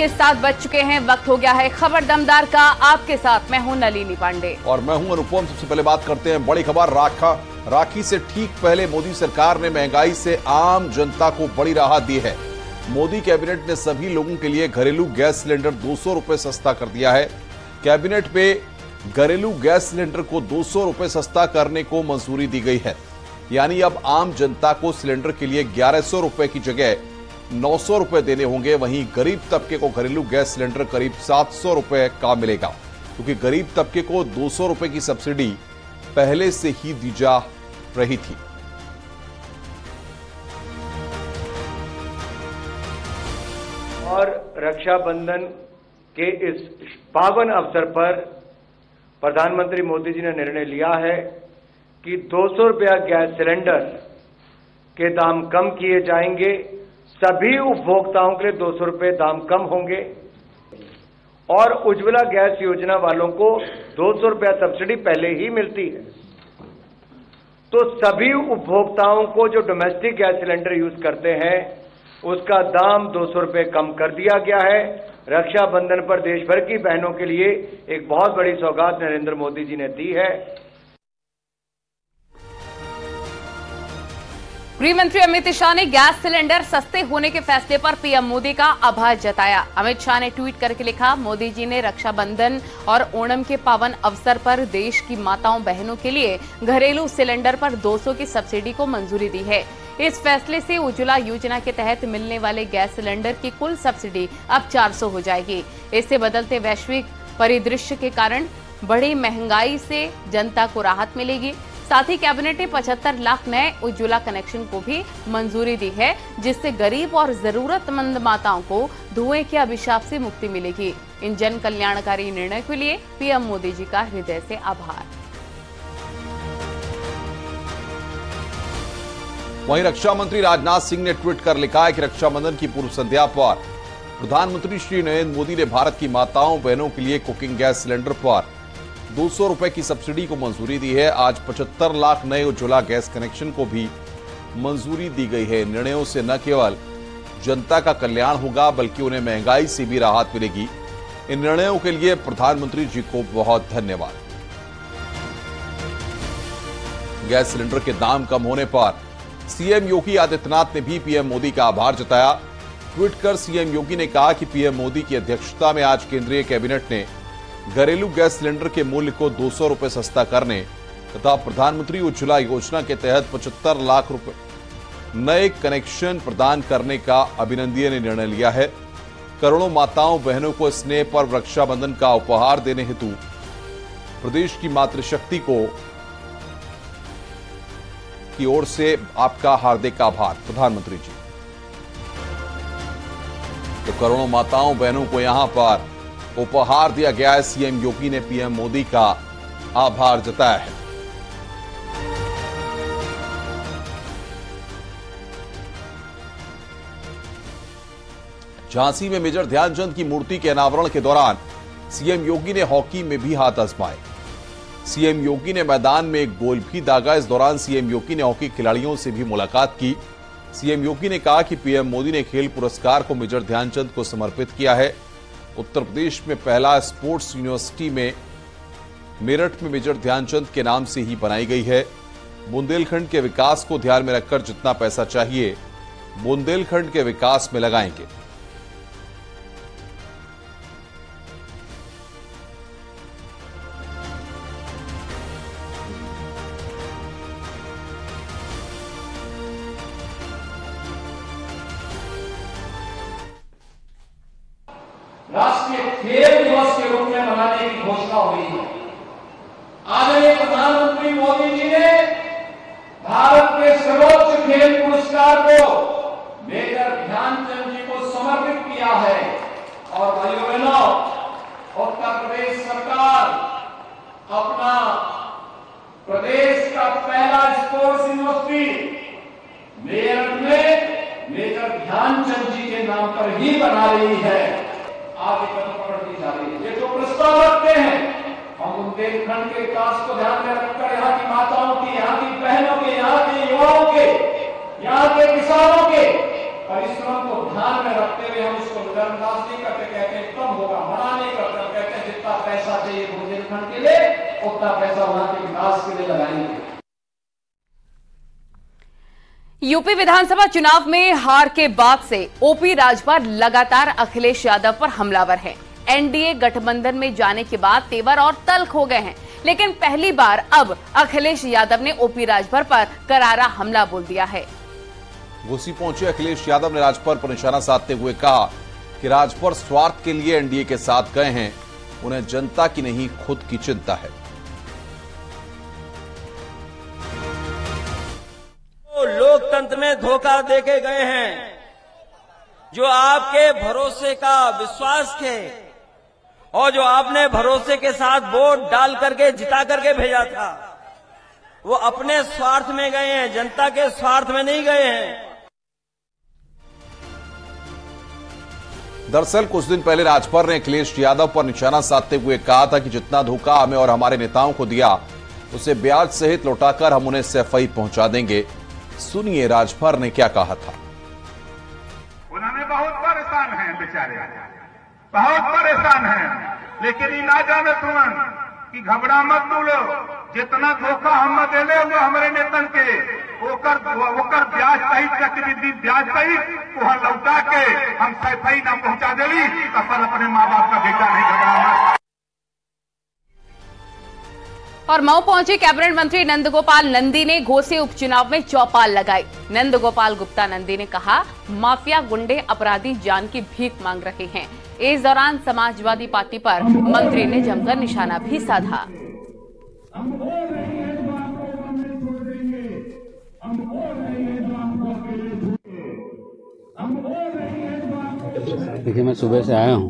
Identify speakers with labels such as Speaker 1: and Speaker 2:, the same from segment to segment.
Speaker 1: के 7 बज चुके हैं। वक्त हो गया है खबर दमदार का। आपके साथ मैं हूं नलिनी पांडे
Speaker 2: और मैं हूं अनुपम। सबसे पहले बात करते हैं बड़ी खबर। राखी से ठीक पहले मोदी सरकार ने महंगाई से आम जनता को बड़ी राहत दी है। मोदी कैबिनेट ने सभी लोगों के लिए घरेलू गैस सिलेंडर 200 रुपए सस्ता कर दिया है। कैबिनेट में घरेलू गैस सिलेंडर को 200 रुपए सस्ता करने को मंजूरी दी गई है। यानी अब आम जनता को सिलेंडर के लिए 1100 रुपए की जगह 900 रुपए देने होंगे। वहीं गरीब तबके को घरेलू गैस सिलेंडर करीब 700 रुपए का मिलेगा, क्योंकि गरीब तबके को 200 रुपए की सब्सिडी पहले से ही दी जा रही थी।
Speaker 3: और रक्षाबंधन के इस पावन अवसर पर प्रधानमंत्री मोदी जी ने निर्णय लिया है कि 200 रुपया गैस सिलेंडर के दाम कम किए जाएंगे। सभी उपभोक्ताओं के लिए 200 रुपये दाम कम होंगे और उज्ज्वला गैस योजना वालों को 200 रुपया सब्सिडी पहले ही मिलती है। तो सभी उपभोक्ताओं को जो डोमेस्टिक गैस सिलेंडर यूज करते हैं उसका दाम 200 रुपये कम कर दिया गया है। रक्षाबंधन पर देश भर की बहनों के लिए एक बहुत बड़ी सौगात नरेंद्र मोदी जी ने दी है।
Speaker 1: गृह मंत्री अमित शाह ने गैस सिलेंडर सस्ते होने के फैसले पर पीएम मोदी का आभार जताया। अमित शाह ने ट्वीट करके लिखा, मोदी जी ने रक्षाबंधन और ओणम के पावन अवसर पर देश की माताओं बहनों के लिए घरेलू सिलेंडर पर 200 की सब्सिडी को मंजूरी दी है। इस फैसले से उज्ज्वला योजना के तहत मिलने वाले गैस सिलेंडर की कुल सब्सिडी अब 400 हो जाएगी। इससे बदलते वैश्विक परिदृश्य के कारण बड़ी महंगाई से जनता को राहत मिलेगी। साथ ही कैबिनेट ने 75 लाख नए उज्ज्वला कनेक्शन को भी मंजूरी दी है, जिससे गरीब और जरूरतमंद माताओं को धुएं के अभिशाप से मुक्ति मिलेगी। इन जन कल्याणकारी निर्णय के लिए पीएम मोदी जी का हृदय से आभार।
Speaker 2: वहीं रक्षा मंत्री राजनाथ सिंह ने ट्वीट कर लिखा है कि रक्षाबंधन की पूर्व संध्या पर प्रधानमंत्री श्री नरेंद्र मोदी ने भारत की माताओं बहनों के लिए कुकिंग गैस सिलेंडर पर 200 रुपए की सब्सिडी को मंजूरी दी है। आज 75 लाख नए उज्ज्वला गैस कनेक्शन को भी मंजूरी दी गई है। निर्णयों से न केवल जनता का कल्याण होगा बल्कि उन्हें महंगाई से भी राहत मिलेगी। इन निर्णयों के लिए प्रधानमंत्री जी को बहुत धन्यवाद। गैस सिलेंडर के दाम कम होने पर सीएम योगी आदित्यनाथ ने भी पीएम मोदी का आभार जताया। ट्वीट कर सीएम योगी ने कहा कि पीएम मोदी की अध्यक्षता में आज केंद्रीय कैबिनेट ने घरेलू गैस सिलेंडर के मूल्य को 200 रुपए सस्ता करने तथा प्रधानमंत्री उज्ज्वला योजना के तहत 75 लाख रुपए नए कनेक्शन प्रदान करने का अभिनंदनीय निर्णय लिया है। करोड़ों माताओं बहनों को स्नेह पर्व रक्षाबंधन का उपहार देने हेतु प्रदेश की मातृशक्ति की ओर से आपका हार्दिक आभार प्रधानमंत्री जी। तो करोड़ों माताओं बहनों को यहां पर उपहार दिया गया है। सीएम योगी ने पीएम मोदी का आभार जताया है। झांसी में मेजर ध्यानचंद की मूर्ति के अनावरण के दौरान सीएम योगी ने हॉकी में भी हाथ आजमाए। सीएम योगी ने मैदान में एक गोल भी दागा। इस दौरान सीएम योगी ने हॉकी खिलाड़ियों से भी मुलाकात की। सीएम योगी ने कहा कि पीएम मोदी ने खेल पुरस्कार को मेजर ध्यानचंद को समर्पित किया है। उत्तर प्रदेश में पहला स्पोर्ट्स यूनिवर्सिटी में मेरठ में मेजर ध्यानचंद के नाम से ही बनाई गई है। बुंदेलखंड के विकास को ध्यान में रखकर जितना पैसा चाहिए बुंदेलखंड के विकास में लगाएंगे।
Speaker 4: राष्ट्रीय खेल दिवस के रूप में मनाने की घोषणा हुई है। आदरणीय प्रधानमंत्री मोदी जी ने भारत के सर्वोच्च खेल पुरस्कार को मेजर ध्यानचंद जी को समर्पित किया है। और भाइयों बहनों, उत्तर प्रदेश सरकार अपना प्रदेश का पहला स्पोर्ट्स यूनिवर्सिटी मेरठ में मेजर ध्यानचंद जी के नाम पर ही बना रही है। आगे कदम पकड़ती जा रही है। ये जो प्रस्ताव रखते हैं हम बुंदेलखंड के विकास को ध्यान में रखकर यहाँ की माताओं की, यहाँ की बहनों के, यहाँ के युवाओं के, यहाँ के किसानों के परिश्रम को ध्यान में रखते हुए हम इसको धर्मदास नहीं करते, कहते हैं कब होगा, मना नहीं करते, कहते हैं जितना पैसा चाहिए बुंदेलखंड के लिए उतना पैसा वहां के विकास के लिए लगाएंगे।
Speaker 1: यूपी विधानसभा चुनाव में हार के बाद से ओपी राजभर लगातार अखिलेश यादव पर हमलावर हैं। एनडीए गठबंधन में जाने के बाद तेवर और तल्ख हो गए हैं, लेकिन पहली बार अब अखिलेश यादव ने ओपी राजभर पर करारा हमला बोल दिया है।
Speaker 2: घोसी पहुंचे अखिलेश यादव ने राजभर पर निशाना साधते हुए कहा कि राजभर स्वार्थ के लिए एनडीए के साथ गए हैं, उन्हें जनता की नहीं खुद की चिंता है।
Speaker 5: लोकतंत्र में धोखा देके गए हैं, जो आपके भरोसे का विश्वास थे और जो आपने भरोसे के साथ वोट डाल करके जिता करके भेजा था, वो अपने स्वार्थ में गए हैं, जनता के स्वार्थ में नहीं गए हैं।
Speaker 2: दरअसल कुछ दिन पहले राजभर ने अखिलेश यादव पर निशाना साधते हुए कहा था कि जितना धोखा हमें और हमारे नेताओं को दिया उसे ब्याज सहित लौटाकर हम उन्हें सफाई पहुंचा देंगे। सुनिए राजभर ने क्या कहा था।
Speaker 6: उन्होंने बहुत परेशान हैं बेचारे, बहुत परेशान हैं, लेकिन ये ना जाने तुरंत कि घबरा मत तू लोग, जितना धोखा हम देले हुए हमारे नेतन के ओकर ब्याज सहित चक्रवृद्धि ब्याज सहित वहां लौटा के हम सफाई ना पहुंचा देली तो पर अपने माँ बाप का बेटा नहीं घबरा।
Speaker 1: और मऊ पहुंचे कैबिनेट मंत्री नंदगोपाल नंदी ने घोसी उपचुनाव में चौपाल लगाई। नंदगोपाल गुप्ता नंदी ने कहा, माफिया गुंडे अपराधी जान की भीख मांग रहे हैं। इस दौरान समाजवादी पार्टी पर मंत्री ने जमकर निशाना भी साधा।
Speaker 7: देखिए, मैं सुबह से आया हूँ,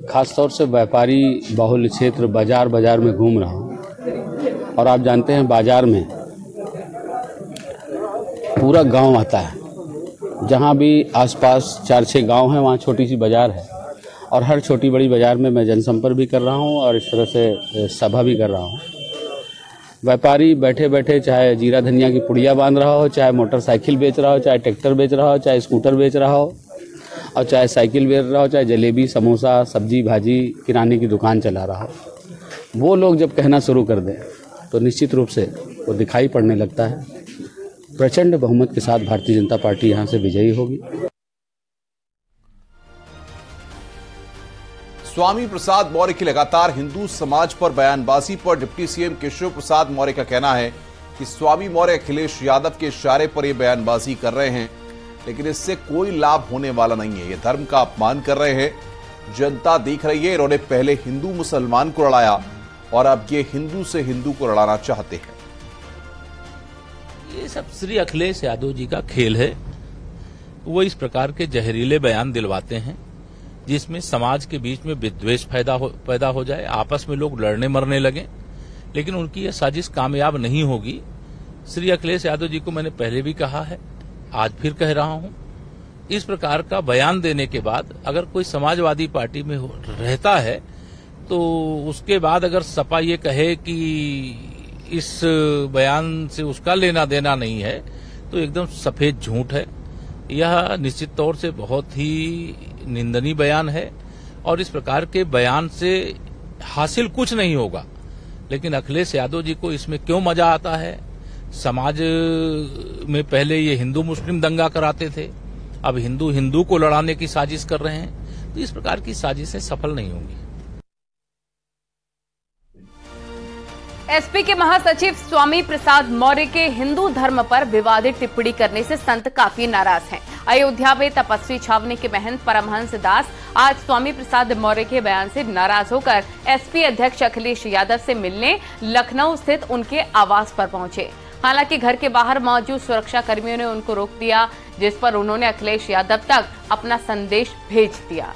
Speaker 7: खास तौर से व्यापारी बहुल क्षेत्र बाजार में घूम रहा हूँ और आप जानते हैं बाजार में पूरा गांव आता है। जहाँ भी आसपास 4-6 गांव हैं वहाँ छोटी सी बाजार है और हर छोटी बड़ी बाजार में मैं जनसंपर्क भी कर रहा हूँ और इस तरह से सभा भी कर रहा हूँ। व्यापारी बैठे बैठे चाहे जीरा धनिया की पुड़िया बांध रहा हो, चाहे मोटरसाइकिल बेच रहा हो, चाहे ट्रैक्टर बेच रहा हो, चाहे स्कूटर बेच रहा हो और चाहे साइकिल बेच रहा हो, चाहे जलेबी समोसा सब्जी भाजी किराने की दुकान चला रहा हो, वो लोग जब कहना शुरू कर दें तो निश्चित रूप से वो दिखाई पड़ने लगता है। प्रचंड बहुमत के साथ भारतीय जनता पार्टी यहां से विजयी होगी।
Speaker 2: स्वामी प्रसाद मौर्य की लगातार हिंदू समाज पर बयानबाजी पर डिप्टी सीएम केशव प्रसाद मौर्य का कहना है कि स्वामी मौर्य अखिलेश यादव के इशारे पर यह बयानबाजी कर रहे हैं, लेकिन इससे कोई लाभ होने वाला नहीं है। ये धर्म का अपमान कर रहे हैं, जनता देख रही है। इन्होंने पहले हिंदू मुसलमान को लड़ाया और अब ये हिंदू से हिंदू को लड़ाना चाहते हैं।
Speaker 8: ये सब श्री अखिलेश यादव जी का खेल है। वो इस प्रकार के जहरीले बयान दिलवाते हैं जिसमें समाज के बीच में विद्वेष पैदा हो जाए, आपस में लोग लड़ने मरने लगे, लेकिन उनकी यह साजिश कामयाब नहीं होगी। श्री अखिलेश यादव जी को मैंने पहले भी कहा है, आज फिर कह रहा हूं, इस प्रकार का बयान देने के बाद अगर कोई समाजवादी पार्टी में रहता है तो उसके बाद अगर सपा ये कहे कि इस बयान से उसका लेना देना नहीं है तो एकदम सफेद झूठ है। यह निश्चित तौर से बहुत ही निंदनीय बयान है और इस प्रकार के बयान से हासिल कुछ नहीं होगा। लेकिन अखिलेश यादव जी को इसमें क्यों मजा आता है? समाज में पहले ये हिंदू मुस्लिम दंगा कराते थे, अब हिंदू हिंदू को लड़ाने की साजिश कर रहे हैं, तो इस प्रकार की साजिशें सफल नहीं होंगी।
Speaker 1: एसपी के महासचिव स्वामी प्रसाद मौर्य के हिंदू धर्म पर विवादित टिप्पणी करने से संत काफी नाराज हैं। अयोध्या में तपस्वी छावनी के महंत परमहंस दास आज स्वामी प्रसाद मौर्य के बयान से नाराज होकर एसपी अध्यक्ष अखिलेश यादव से मिलने लखनऊ स्थित उनके आवास पर पहुंचे। हालांकि घर के बाहर मौजूद सुरक्षा कर्मियों ने उनको रोक दिया, जिस पर उन्होंने अखिलेश यादव तक अपना संदेश भेज दिया।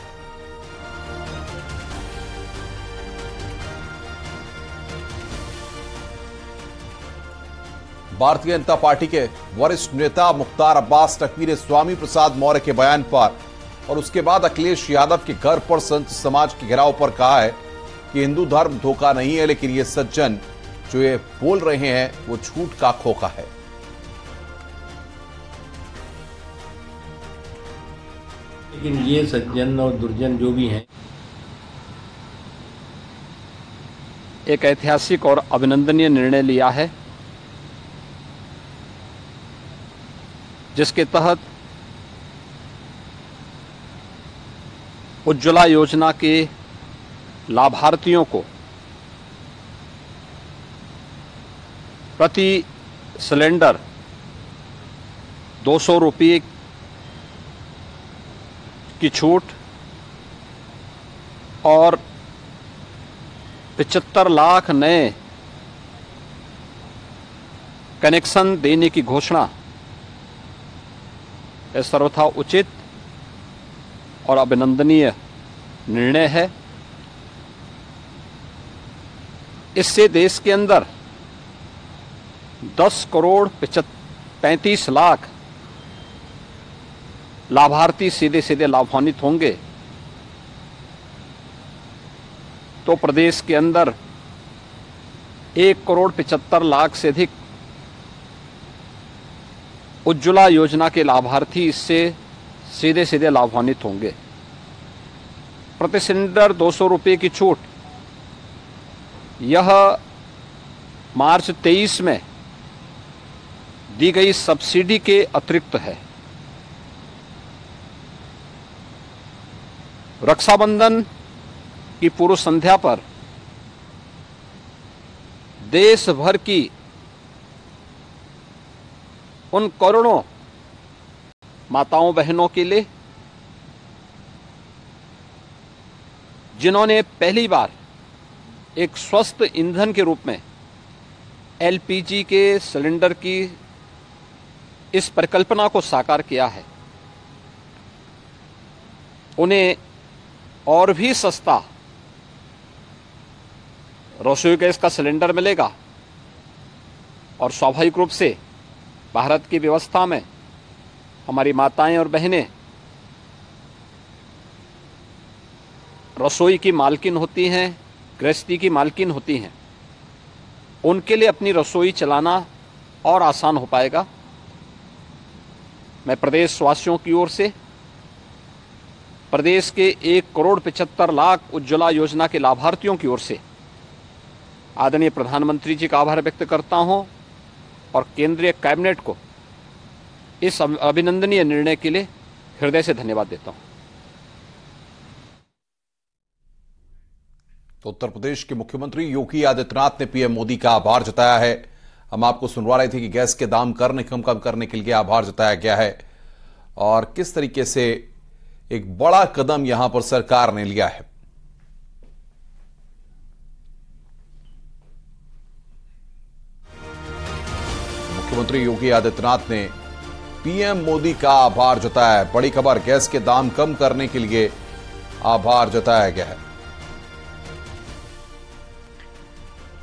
Speaker 2: भारतीय जनता पार्टी के वरिष्ठ नेता मुख्तार अब्बास नकवी ने स्वामी प्रसाद मौर्य के बयान पर और उसके बाद अखिलेश यादव के घर पर संत समाज के घेराव पर कहा है कि हिंदू धर्म धोखा नहीं है, लेकिन ये सज्जन जो ये बोल रहे हैं वो झूठ का खोखा है।
Speaker 9: लेकिन ये सज्जन और दुर्जन जो भी हैं,
Speaker 10: एक ऐतिहासिक और अभिनंदनीय निर्णय लिया है, जिसके तहत उज्ज्वला योजना के लाभार्थियों को प्रति सिलेंडर 200 रुपये की छूट और 75 लाख नए कनेक्शन देने की घोषणा यह सर्वथा उचित और अभिनंदनीय निर्णय है। इससे देश के अंदर 10 करोड़ 35 लाख लाभार्थी सीधे सीधे लाभान्वित होंगे, तो प्रदेश के अंदर 1 करोड़ 75 लाख से अधिक उज्ज्वला योजना के लाभार्थी इससे सीधे सीधे लाभान्वित होंगे। प्रति सिलेंडर 200 रुपये की छूट यह मार्च 23 में दी गई सब्सिडी के अतिरिक्त है। रक्षाबंधन की पूर्व संध्या पर देश भर की उन करोड़ों माताओं बहनों के लिए जिन्होंने पहली बार एक स्वस्थ ईंधन के रूप में एलपीजी के सिलेंडर की इस परिकल्पना को साकार किया है, उन्हें और भी सस्ता रसोई गैस का सिलेंडर मिलेगा और स्वाभाविक रूप से भारत की व्यवस्था में हमारी माताएं और बहनें रसोई की मालकिन होती हैं, गृहस्थी की मालकिन होती हैं, उनके लिए अपनी रसोई चलाना और आसान हो पाएगा। मैं प्रदेशवासियों की ओर से प्रदेश के 1 करोड़ 75 लाख उज्ज्वला योजना के लाभार्थियों की ओर से आदरणीय प्रधानमंत्री जी का आभार व्यक्त करता हूं और केंद्रीय कैबिनेट को इस अभिनंदनीय निर्णय के लिए हृदय से धन्यवाद देता हूं।
Speaker 2: तो उत्तर प्रदेश के मुख्यमंत्री योगी आदित्यनाथ ने पीएम मोदी का आभार जताया है। हम आपको सुनवा रहे थे कि गैस के दाम कम करने के लिए आभार जताया गया है और किस तरीके से एक बड़ा कदम यहां पर सरकार ने लिया है। मुख्यमंत्री योगी आदित्यनाथ ने पीएम मोदी का आभार जताया है। बड़ी खबर, गैस के दाम कम करने के लिए आभार जताया गया है।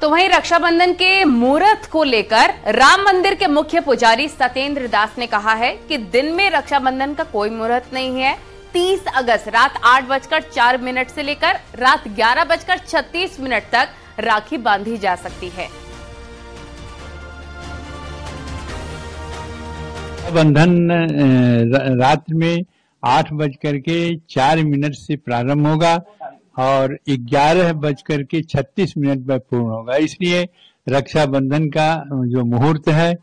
Speaker 1: तो वहीं रक्षाबंधन के मुहूर्त को लेकर राम मंदिर के मुख्य पुजारी सत्येंद्र दास ने कहा है कि दिन में रक्षाबंधन का कोई मुहूर्त नहीं है। 30 अगस्त रात 8:04 से लेकर रात 11:36 तक राखी बांधी जा सकती है।
Speaker 11: रक्षाबंधन रात में 8:04 से प्रारंभ होगा और 11:36 पर पूर्ण होगा। इसलिए रक्षाबंधन का जो मुहूर्त है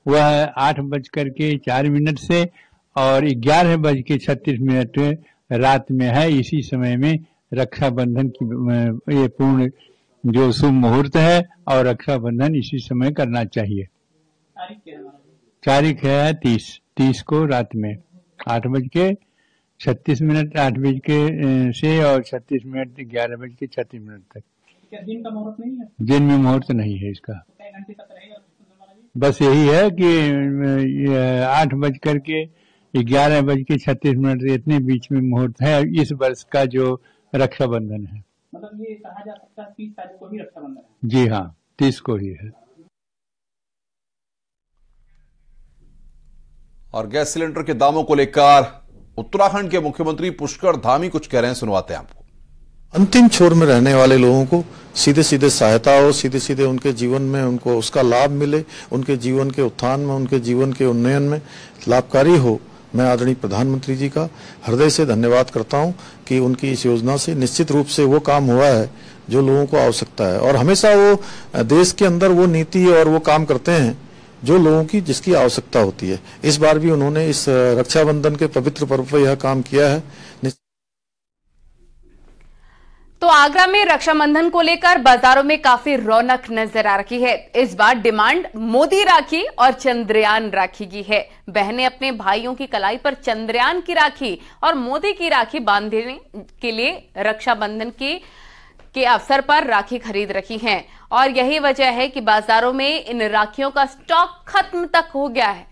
Speaker 11: वह 8:04 से और 11:36 रात में है। इसी समय में रक्षाबंधन की ये पूर्ण जो शुभ मुहूर्त है और रक्षाबंधन इसी समय करना चाहिए। तारीख है 30 को रात में 8:36 8 से और 36 11:36 तक।
Speaker 12: क्या दिन का मुहूर्त नहीं है?
Speaker 11: दिन में मुहूर्त नहीं है इसका। बस यही है कि 8:11:36 इतने बीच में मुहूर्त है इस वर्ष का जो रक्षाबंधन है।
Speaker 12: मतलब ये कहा जा सकता है 30 तारीख को ही रक्षाबंधन है?
Speaker 11: जी हाँ, 30 को ही है।
Speaker 2: और गैस सिलेंडर के दामों को लेकर उत्तराखंड के मुख्यमंत्री पुष्कर धामी कुछ कह रहे हैं, सुनवाते हैं आपको।
Speaker 13: अंतिम छोर में रहने वाले लोगों को सीधे सीधे सहायता हो, सीधे सीधे उनके जीवन में उनको उसका लाभ मिले, उनके जीवन के उत्थान में, उनके जीवन के उन्नयन में लाभकारी हो, मैं आदरणीय प्रधानमंत्री जी का हृदय से धन्यवाद करता हूं कि उनकी इस योजना से निश्चित रूप से वो काम हुआ है जो लोगों को आवश्यकता है, और हमेशा वो देश के अंदर वो नीति और वो काम करते हैं जो लोगों की जिसकी आवश्यकता होती है। इस बार भी उन्होंने इस रक्षाबंधन के पवित्र पर्व पर यह काम किया है।
Speaker 1: तो आगरा में रक्षाबंधन को लेकर बाजारों में काफी रौनक नजर आ रही है। इस बार डिमांड मोदी राखी और चंद्रयान राखी की है। बहनें अपने भाइयों की कलाई पर चंद्रयान की राखी और मोदी की राखी बांधने के लिए रक्षाबंधन के अवसर पर राखी खरीद रही हैं, और यही वजह है कि बाजारों में इन राखियों का स्टॉक खत्म तक हो गया है।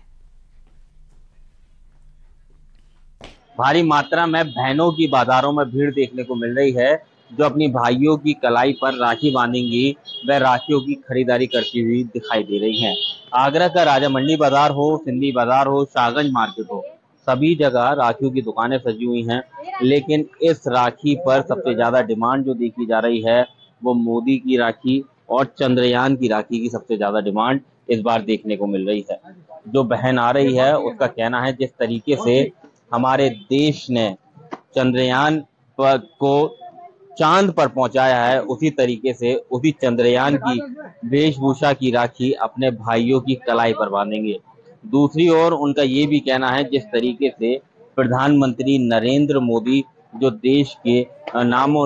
Speaker 14: भारी मात्रा में बहनों की बाजारों में भीड़ देखने को मिल रही है, जो अपनी भाइयों की कलाई पर राखी बांधेंगी वह राखियों की खरीदारी करती हुई दिखाई दे रही हैं। आगरा का राजा मंडी बाजार हो, सिंधी बाजार हो, शाहगंज मार्केट हो, सभी जगह राखियों की दुकानें सजी हुई हैं। लेकिन इस राखी पर सबसे ज्यादा डिमांड जो देखी जा रही है वो मोदी की राखी और चंद्रयान की राखी की सबसे ज्यादा डिमांड इस बार देखने को मिल रही है। जो बहन आ रही है उसका कहना है जिस तरीके से हमारे देश ने चंद्रयान को चांद पर पहुंचाया है, उसी तरीके से उसी चंद्रयान की वेशभूषा की राखी अपने भाइयों की कलाई पर बांधेंगे। दूसरी ओर उनका ये भी कहना है जिस तरीके से प्रधानमंत्री नरेंद्र मोदी जो देश के नाम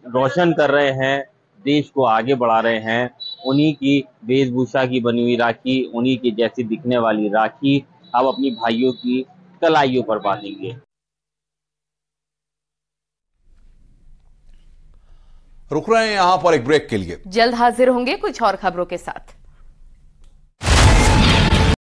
Speaker 14: रोशन कर रहे हैं, देश को आगे बढ़ा रहे हैं, उन्हीं की वेशभूषा की बनी हुई राखी, उन्हीं की जैसी दिखने वाली राखी अब अपनी भाइयों की कलाइयों पर बांधेंगे।
Speaker 2: रुक रहे हैं यहां पर एक ब्रेक के लिए,
Speaker 1: जल्द हाजिर होंगे कुछ और खबरों के साथ।